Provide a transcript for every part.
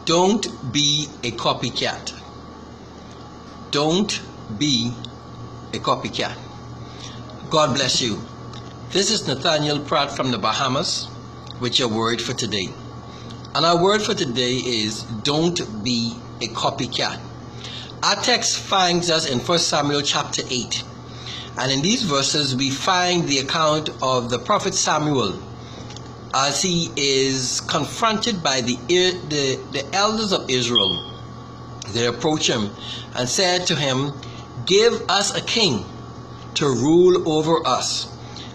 Don't be a copycat. Don't be a copycat. God bless you. This is Nathaniel Pratt from the Bahamas with your word for today. And our word for today is don't be a copycat. Our text finds us in 1 Samuel chapter 8. And in these verses we find the account of the prophet Samuel as he is confronted by the elders of Israel. They approach him and said to him, "Give us a king to rule over us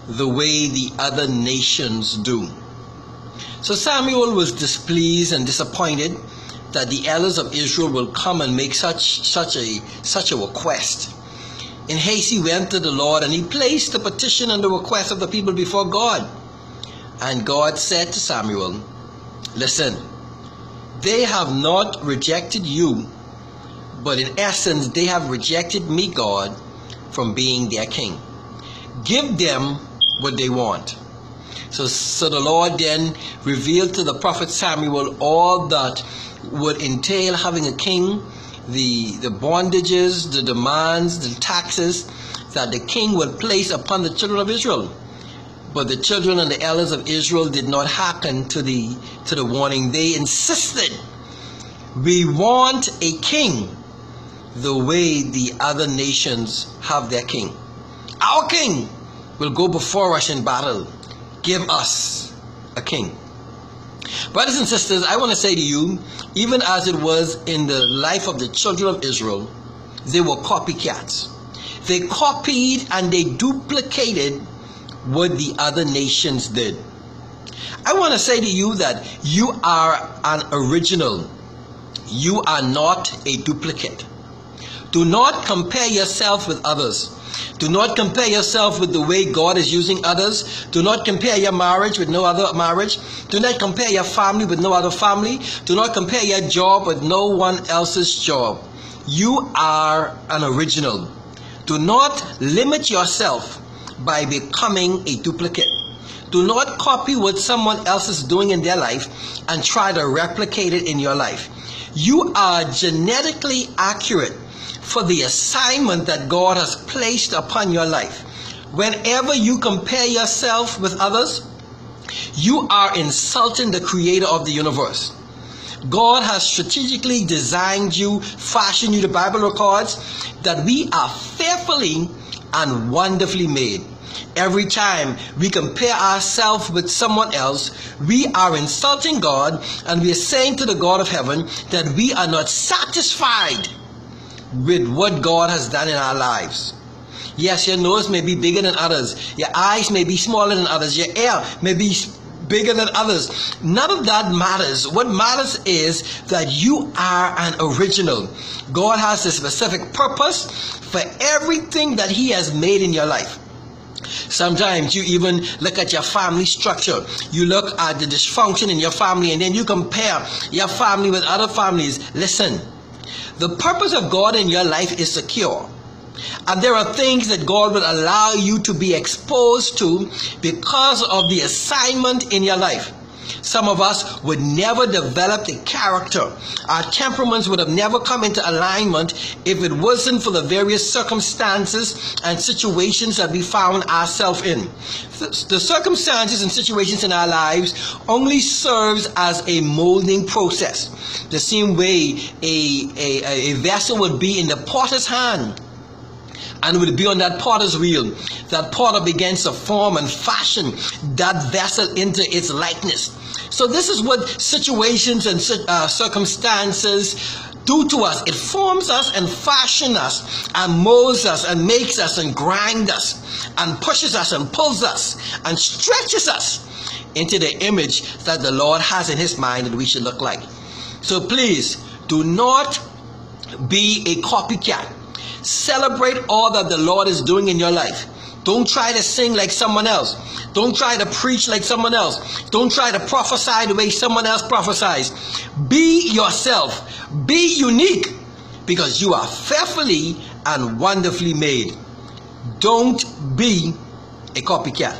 the way the other nations do." So Samuel was displeased and disappointed that the elders of Israel will come and make such a request. In haste he went to the Lord and he placed the petition and the request of the people before God. And God said to Samuel, "Listen, they have not rejected you, but in essence they have rejected me, God, from being their king. Give them what they want." So the Lord then revealed to the prophet Samuel all that would entail having a king, the bondages, the demands, the taxes that the king would place upon the children of Israel. But the children and the elders of Israel did not hearken to the warning. They insisted, "We want a king the way the other nations have their king. Our king will go before us in battle. Give us a king." Brothers and sisters, I want to say to you, even as it was in the life of the children of Israel, they were copycats. They copied and they duplicated what the other nations did. I want to say to you that you are an original. You are not a duplicate. Do not compare yourself with others. Do not compare yourself with the way God is using others. Do not compare your marriage with no other marriage. Do not compare your family with no other family. Do not compare your job with no one else's job. You are an original. Do not limit yourself by becoming a duplicate. Do not copy what someone else is doing in their life and try to replicate it in your life. You are genetically accurate for the assignment that God has placed upon your life. Whenever you compare yourself with others, you are insulting the creator of the universe. God has strategically designed you, fashioned you. The Bible records that we are fearfully and wonderfully made. Every time we compare ourselves with someone else, we are insulting God, and we are saying to the God of heaven that we are not satisfied with what God has done in our lives. Yes, your nose may be bigger than others. Your eyes may be smaller than others. Your ear may be bigger than others. None of that matters. What matters is that you are an original. God has a specific purpose for everything that He has made in your life. Sometimes you even look at your family structure. You look at the dysfunction in your family and then you compare your family with other families. Listen, the purpose of God in your life is secure. And there are things that God will allow you to be exposed to because of the assignment in your life. Some of us would never develop the character. Our temperaments would have never come into alignment if it wasn't for the various circumstances and situations that we found ourselves in. The circumstances and situations in our lives only serves as a molding process. The same way a vessel would be in the potter's hand and would be on that potter's wheel. That potter begins to form and fashion that vessel into its likeness. So this is what situations and circumstances do to us. It forms us and fashions us and molds us and makes us and grinds us and pushes us and pulls us and stretches us into the image that the Lord has in His mind that we should look like. So please do not be a copycat. Celebrate all that the Lord is doing in your life. Don't try to sing like someone else. Don't try to preach like someone else. Don't try to prophesy the way someone else prophesies. Be yourself. Be unique, because you are fearfully and wonderfully made. Don't be a copycat.